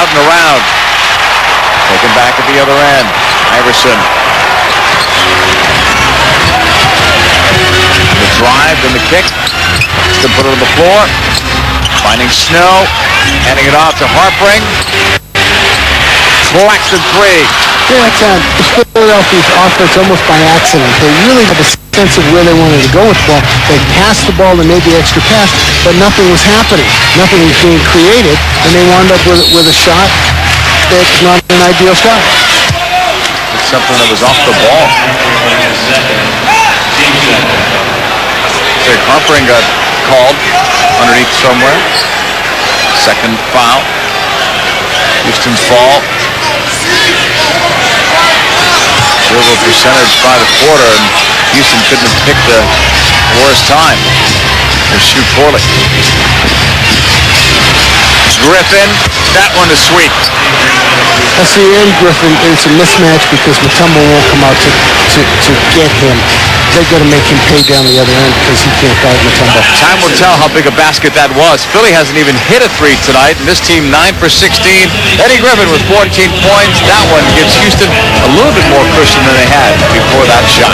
out and around. Taken back at the other end. Iverson. The drive and the kick. To put it on the floor. Finding Snow. Handing it off to Harpring. Collected three. Yeah, it's Philadelphia's offense almost by accident. They really had a sense of where they wanted to go with the ball. They passed the ball and made the extra pass, but nothing was happening. Nothing was being created, and they wound up with a shot that's not an ideal shot. It's something that was off the ball. So Harpring got called underneath somewhere. Second foul. Houston's fall. Field goal percentage by the quarter, and Houston couldn't have picked the worst time to shoot poorly. Griffin, that one is sweet. I see Eddie Griffin, it's a mismatch because Mutombo won't come out to get him. They've got to make him pay down the other end because he can't guard Mutombo. Time will tell how big a basket that was. Philly hasn't even hit a three tonight, and this team 9 for 16. Eddie Griffin with 14 points. That one gives Houston a little bit more cushion than they had before that shot.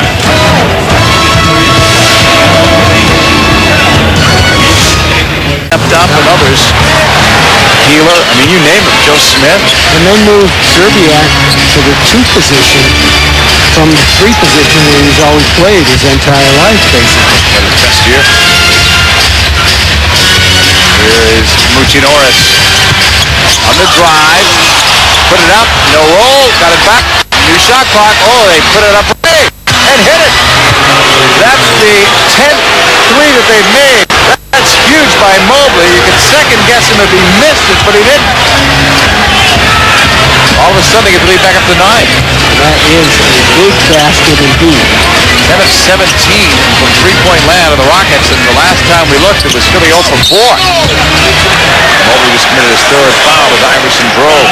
Stepped up and others. Keeler, I mean, you name it, Joe Smith. And they moved Zerbiak to the 2 position from the 3 position where he's always played his entire life, basically. Had his best year. Here is Mucinoris on the drive. Put it up, no roll, got it back. New shot clock. Oh, they put it up and hit it. That's the 10th three that they've made. That's huge by Mobley. You could second guess him if he missed it, but he didn't. All of a sudden, they get the lead back up to 9. That is a big basket indeed. 10 of 17 from three-point land of the Rockets, and the last time we looked, it was Philly 0 for 4. Mobley just committed his 3rd foul as Iverson drove.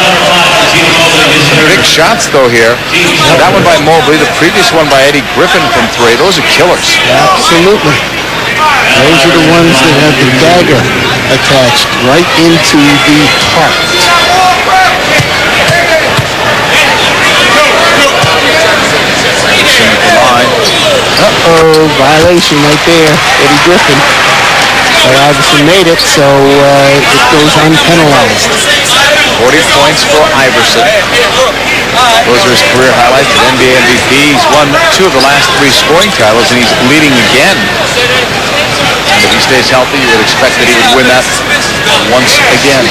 Big shots, though, here. That one by Mobley, the previous one by Eddie Griffin from 3. Those are killers. Absolutely. Those are the ones that have the dagger attached right into the heart. Uh-oh, violation right there. Eddie Griffin. But Iverson made it, so it goes unpenalized. 40 points for Iverson. Those are his career highlights. An NBA MVP. He's won 2 of the last 3 scoring titles, and he's leading again. And if he stays healthy, you would expect that he would win that once again.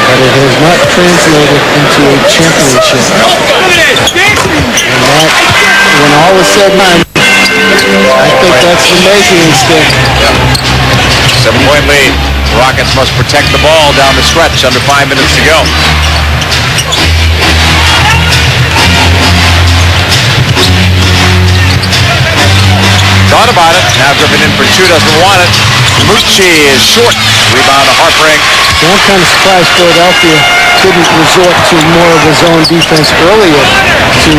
But it has not translated into a championship. And that, when all is said and done, I think that's the measuring stick. 7-point lead. The Rockets must protect the ball down the stretch. Under 5 minutes to go. Thought about it. Now Griffin in for 2, doesn't want it. Mucci is short. Rebound to Harpring. So I'm kind of surprised Philadelphia didn't resort to more of a zone defense earlier to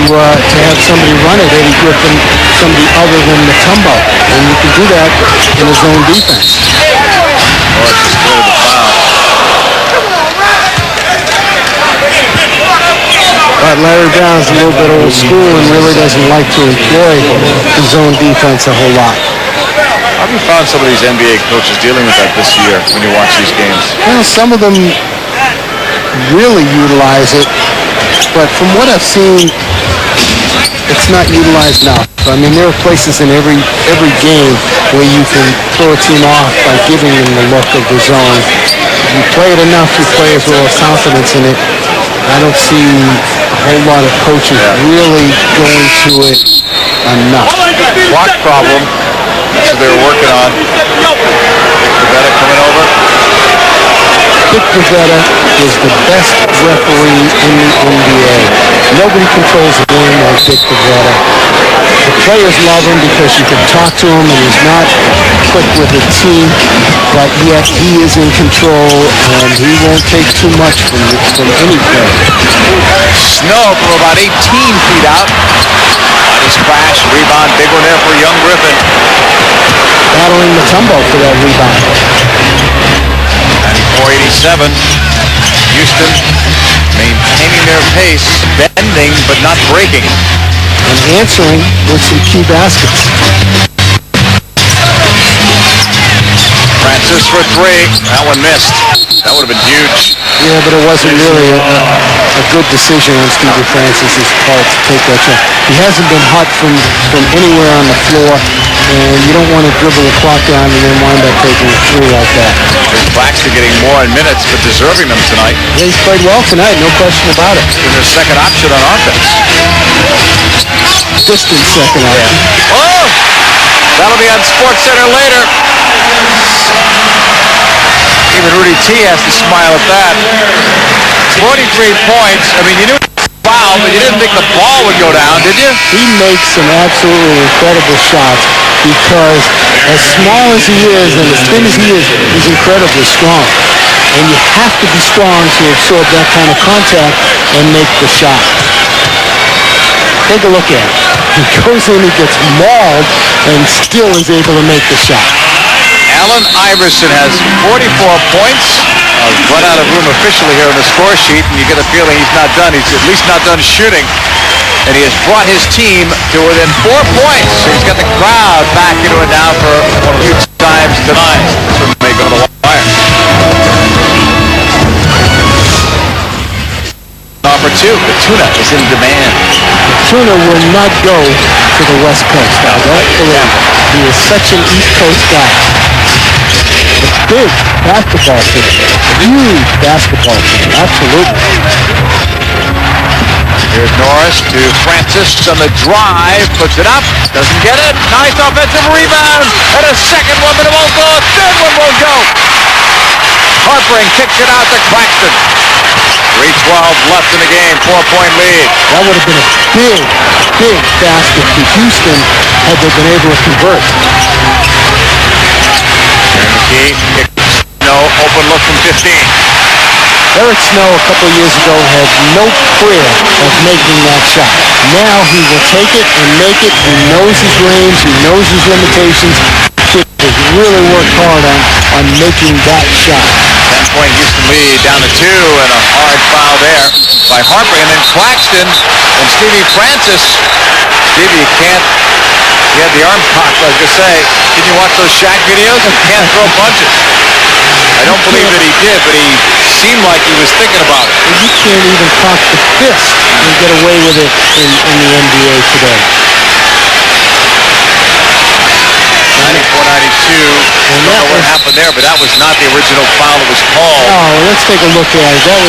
have somebody run it. Eddie Griffin, somebody other than Mutombo. And you can do that in a zone defense. Norris just cleared the foul. But Larry Brown's a little bit old school and really doesn't like to employ the zone defense a whole lot. How have you found some of these NBA coaches dealing with that this year when you watch these games? Well, some of them really utilize it, but from what I've seen, it's not utilized enough. I mean, there are places in every game where you can throw a team off by giving them the look of the zone. If you play it enough, you play as well as confidence in it. I don't see a whole lot of coaches really going to it enough. Clock problem. That's what they were working on. Pavetta coming over. Dick Pavetta is the best referee in the NBA. Nobody controls the game like Dick Pavetta. The players love him because you can talk to him and he's not quick with the team, but yet he is in control and he won't take too much from any player. Snow from about 18 feet out. Nice crash, rebound, big one there for young Griffin. Battling Mutombo for that rebound. 94 27. Houston maintaining their pace, bending but not breaking. And answering with some key baskets. Francis for three. That one missed. That would have been huge. Yeah, but it wasn't really a good decision on Stevie Francis's part to take that shot. He hasn't been hot from anywhere on the floor, and you don't want to dribble the clock down and then wind up taking a three like that. Claxton getting more in minutes, but deserving them tonight. Yeah, he's played well tonight, no question about it. He's their second option on offense. Distant second option. Oh! That'll be on SportsCenter later. Even Rudy T has to smile at that. 43 points. I mean, you knew it was a foul, but you didn't think the ball would go down, did you? He makes some absolutely incredible shots because as small as he is and as thin as he is, he's incredibly strong. And you have to be strong to absorb that kind of contact and make the shot. Take a look at it. He goes in, he gets mauled, and still is able to make the shot. Allen Iverson has 44 points. I've run out of room officially here on the score sheet, and you get a feeling he's not done. He's at least not done shooting. And he has brought his team to within 4 points. So he's got the crowd back into it now for one of the few times tonight. This one may go to the wire. Number 2, the tuna is in demand. Tuna will not go to the West Coast. I don't believe it. He is such an East Coast guy. A big basketball team. Huge basketball team. Absolutely. Here's Norris to Francis on the drive. Puts it up. Doesn't get it. Nice offensive rebound. And a second one, but it won't go. A third one won't go. Harpering kicks it out to Claxton. 3:12 left in the game, 4-point lead. That would have been a big, big basket to Houston had they been able to convert. McKee kicks no open look from 15. Eric Snow a couple of years ago had no prayer of making that shot. Now he will take it and make it. He knows his range. He knows his limitations. He has really worked hard on making that shot. 10-point Houston lead down to 2, and a hard foul there by Harper. And then Claxton and Stevie Francis. Stevie, you can't. He had the arm cocked, I was going to say. Didn't you watch those Shaq videos? He can't throw punches. I don't believe that he did, but he seemed like he was thinking about it. You can't even cock the fist and get away with it in the NBA today. 94-92. I don't know what happened there, but that was not the original foul that was called. Oh, let's take a look at it. That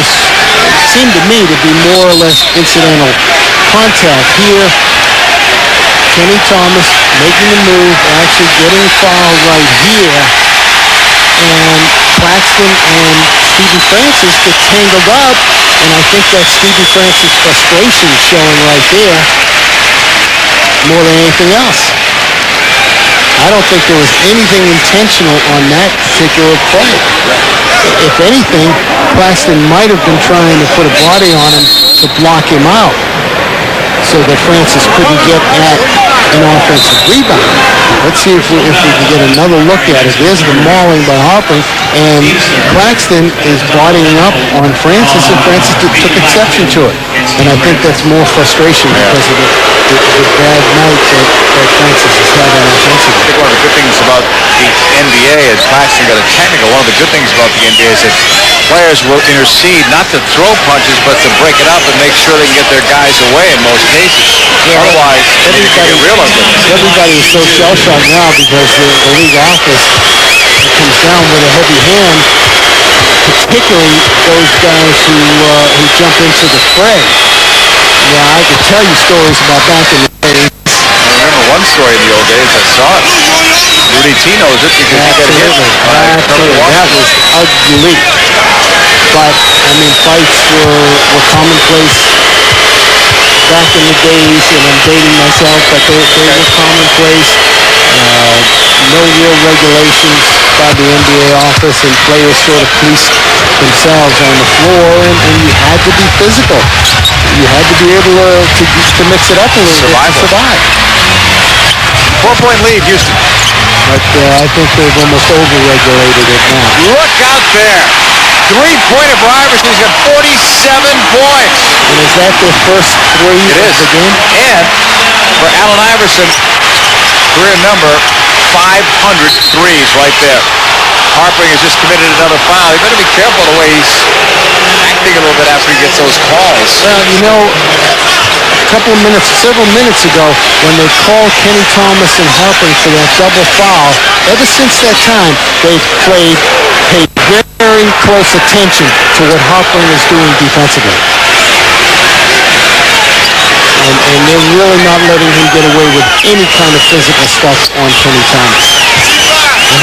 seemed to me to be more or less incidental contact here. Kenny Thomas making the move, actually getting fouled right here. And Claxton and Stevie Francis get tangled up, and I think that's Stevie Francis' frustration showing right there more than anything else. I don't think there was anything intentional on that particular play. If anything, Claxton might have been trying to put a body on him to block him out so that Francis couldn't get at an offensive rebound. Let's see if we can get another look at it. There's the mauling by Harper, and Claxton is bodying up on Francis, and Francis took exception to it. And I think that's more frustration because of the bad night that Francis is having offensively. I think one of the good things about the NBA, and Claxton got a technical, one of the good things about the NBA is that players will intercede not to throw punches, but to break it up and make sure they can get their guys away in most cases. Yeah, otherwise, it can get real ugly. Everybody is so shell-shocked now because the league office comes down with a heavy hand, particularly those guys who jump into the fray. Yeah, I could tell you stories about back in the day. I remember one story in the old days. I saw it. Rudy T knows it because he got hit. That was ugly. But, I mean, fights were commonplace back in the days, and I'm dating myself, but they were commonplace. No real regulations by the NBA office, and players sort of policed themselves on the floor, and you had to be physical. You had to be able to mix it up a little bit to survive. 4-point lead, Houston. But I think they've almost over-regulated it now. Look out there. three-pointer for Iverson. He's got 47 points. And is that their first three of the game? And for Allen Iverson, career number 500 threes right there. Harpering has just committed another foul. You better be careful the way he's acting a little bit after he gets those calls. Well, you know, several minutes ago, when they called Kenny Thomas and Harpering for that double foul, ever since that time, they've paid very close attention to what Harpering is doing defensively. And they're really not letting him get away with any kind of physical stuff on Kenny Thomas. And